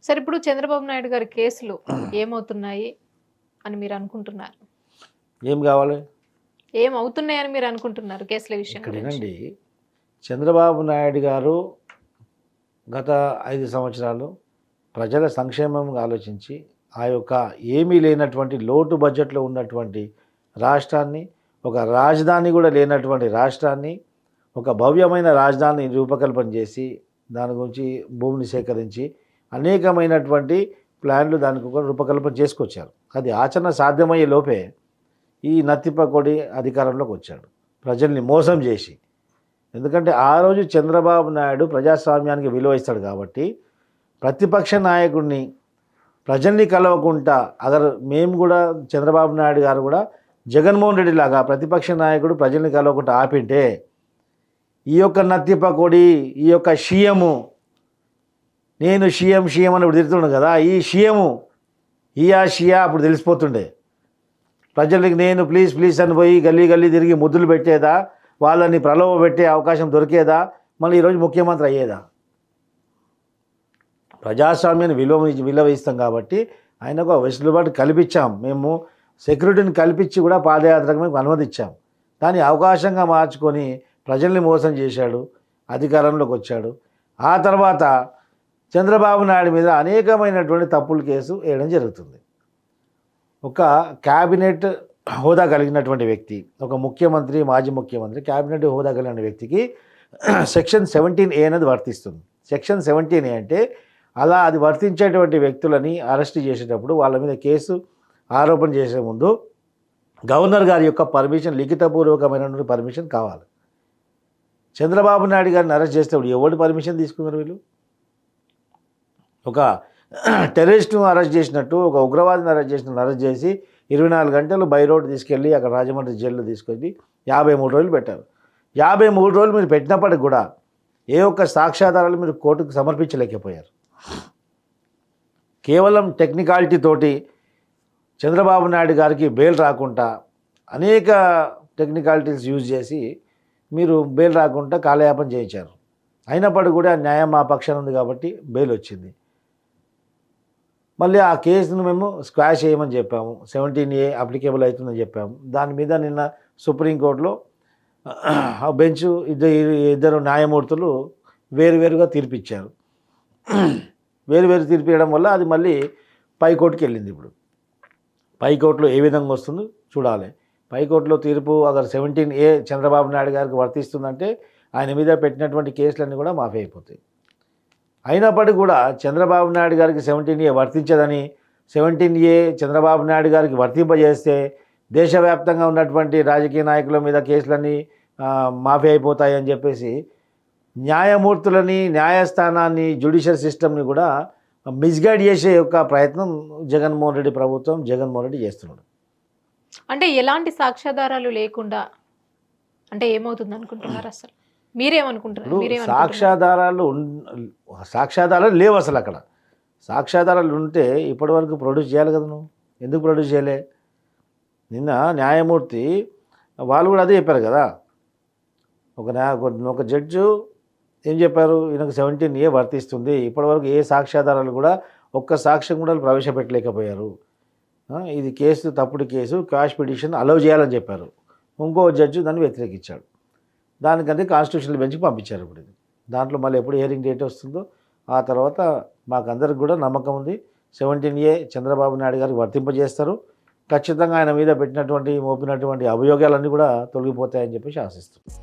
సరే ఇప్పుడు చంద్రబాబు నాయుడు గారి కేసులు ఏమవుతున్నాయి అని మీరు అనుకుంటున్నారు? ఏం కావాలి? ఏమవుతున్నాయని మీరు అనుకుంటున్నారు కేసుల విషయం గురించి? ఇక్కడేనండి, చంద్రబాబు నాయుడు గారు గత 5 సంవత్సరాలు ప్రజల సంక్షేమంగా ఆలోచించి ఆ యొక్క ఏమీ లేనటువంటి లోటు బడ్జెట్లో ఉన్నటువంటి రాష్ట్రాన్ని, ఒక రాజధాని కూడా లేనటువంటి రాష్ట్రాన్ని ఒక భవ్యమైన రాజధాని రూపకల్పన చేసి దాని గురించి భూమిని సేకరించి అనేకమైనటువంటి ప్లాన్లు దానికి ఒక రూపకల్పన చేసుకొచ్చారు. అది ఆచరణ సాధ్యమయ్యే లోపే ఈ నత్తిపకొడి అధికారంలోకి వచ్చాడు, ప్రజల్ని మోసం చేసి. ఎందుకంటే ఆ రోజు చంద్రబాబు నాయుడు ప్రజాస్వామ్యానికి విలువ ఇస్తాడు కాబట్టి ప్రతిపక్ష నాయకుడిని ప్రజల్ని కలవకుండా మేము కూడా చంద్రబాబు నాయుడు గారు కూడా జగన్మోహన్ రెడ్డి లాగా ప్రతిపక్ష నాయకుడు ప్రజల్ని కలవకుండా ఆపింటే ఈ యొక్క నత్తిపకొడి, ఈ యొక్క షియము, నేను షియం అని ఇప్పుడు తిరుగుతున్నాను కదా, ఈ షియము షియా అప్పుడు తెలిసిపోతుండే ప్రజలకి. నేను ప్లీజ్ అని పోయి గల్లీ తిరిగి ముద్దులు పెట్టేదా, వాళ్ళని ప్రలోభ పెట్టే అవకాశం దొరికేదా, మళ్ళీ ఈరోజు ముఖ్యమంత్రి అయ్యేదా? ప్రజాస్వామ్యాన్ని విలువ ఇస్తాం కాబట్టి ఆయనకు వెసులుబాటు కల్పించాం. మేము సెక్యూరిటీని కల్పించి కూడా పాదయాత్రకు మేము అనుమతిచ్చాం. దాన్ని అవకాశంగా మార్చుకొని ప్రజల్ని మోసం చేశాడు, అధికారంలోకి వచ్చాడు. ఆ తర్వాత చంద్రబాబు నాయుడు మీద అనేకమైనటువంటి తప్పుల కేసు వేయడం జరుగుతుంది. ఒక క్యాబినెట్ హోదా కలిగినటువంటి వ్యక్తి, ఒక ముఖ్యమంత్రి, మాజీ ముఖ్యమంత్రి, క్యాబినెట్ హోదా కలిగిన వ్యక్తికి సెక్షన్ 17A అనేది వర్తిస్తుంది. సెక్షన్ 17A అంటే అలా అది వర్తించేటువంటి వ్యక్తులని అరెస్ట్ చేసేటప్పుడు వాళ్ళ మీద కేసు ఆరోపణ చేసే ముందు గవర్నర్ గారి యొక్క పర్మిషన్, లిఖితపూర్వకమైనటువంటి పర్మిషన్ కావాలి. చంద్రబాబు నాయుడు గారిని అరెస్ట్ చేసేటప్పుడు ఎవరు పర్మిషన్ తీసుకున్నారు? వీళ్ళు ఒక టెర్రరిస్ట్ను అరెస్ట్ చేసినట్టు, ఒక ఉగ్రవాదిని అరెస్ట్ చేసి 24 గంటలు బై రోడ్ తీసుకెళ్ళి అక్కడ రాజమండ్రి జైల్లో తీసుకొని 53 రోజులు పెట్టారు. 53 రోజులు మీరు పెట్టినప్పటికి కూడా ఏ ఒక్క సాక్ష్యాధారాలు మీరు కోర్టుకు సమర్పించలేకపోయారు. కేవలం టెక్నికాలిటీ తోటి చంద్రబాబు నాయుడు గారికి బెయిల్ రాకుండా అనేక టెక్నికాలిటీస్ యూజ్ చేసి మీరు బెయిల్ రాకుండా కాలయాపన చేయించారు. అయినప్పటికీ కూడా న్యాయం మా పక్షాన ఉంది కాబట్టి బెయిల్ వచ్చింది. మళ్ళీ ఆ కేసును మేము స్క్వాష్ చేయమని చెప్పాము. 17A అప్లికేబుల్ అవుతుందని చెప్పాము. దాని మీద నిన్న సుప్రీంకోర్టులో బెంచ్ ఇద్దరు న్యాయమూర్తులు వేరువేరుగా తీర్పిచ్చారు. వేరు తీర్పియడం వల్ల అది మళ్ళీ పైకోర్టుకి వెళ్ళింది. ఇప్పుడు పైకోర్టులో ఏ విధంగా వస్తుందో చూడాలి. పైకోర్టులో తీర్పు 17A చంద్రబాబు నాయుడు గారికి వర్తిస్తుందంటే ఆయన మీద పెట్టినటువంటి కేసులన్నీ కూడా మాఫీ అయిపోతాయి. అయినప్పటికీ కూడా చంద్రబాబు నాయుడు గారికి 17A వర్తించదని, 17A చంద్రబాబు నాయుడు గారికి వర్తింపజేస్తే దేశవ్యాప్తంగా ఉన్నటువంటి రాజకీయ నాయకుల మీద కేసులన్నీ మాఫీ అయిపోతాయని చెప్పేసి న్యాయమూర్తులని, న్యాయస్థానాన్ని, జ్యుడిషియల్ సిస్టమ్ని కూడా మిస్గైడ్ చేసే యొక్క ప్రయత్నం జగన్మోహన్ రెడ్డి ప్రభుత్వం, జగన్మోహన్ రెడ్డి చేస్తున్నాడు. అంటే ఎలాంటి సాక్ష్యాధారాలు లేకుండా అంటే ఏమవుతుంది అనుకుంటున్నారు? అసలు మీరేమనుకుంటున్నారు? సాక్ష్యాధారాలు లేవు అసలు. అక్కడ సాక్ష్యాధారాలు ఉంటే ఇప్పటివరకు ప్రొడ్యూస్ చేయాలి కదా. నువ్వు ఎందుకు ప్రొడ్యూస్ చేయలే? నిన్న న్యాయమూర్తి వాళ్ళు కూడా అదే చెప్పారు కదా. ఒక జడ్జు ఏం చెప్పారు? ఈయనకు 17A వర్తిస్తుంది. ఇప్పటివరకు ఏ సాక్ష్యాధారాలు కూడా ఒక్క సాక్ష్యం కూడా ప్రవేశపెట్టలేకపోయారు. ఇది కేసు తప్పుడు కేసు, క్వాష్ పిటిషన్ అలౌ చేయాలని చెప్పారు. ఇంకో జడ్జి దాన్ని వ్యతిరేకించాడు. దానికంటే కాన్స్టిట్యూషనల్ బెంచ్కి పంపించారు. ఇప్పుడు ఇది దాంట్లో మళ్ళీ ఎప్పుడు హియరింగ్ డేట్ వస్తుందో ఆ తర్వాత మాకందరికి కూడా నమ్మకం ఉంది 17A చంద్రబాబు నాయుడు గారికి వర్తింపజేస్తారు. ఖచ్చితంగా ఆయన మీద మోపినటువంటి అభియోగాలన్నీ కూడా తొలగిపోతాయని చెప్పేసి ఆశిస్తున్నాం.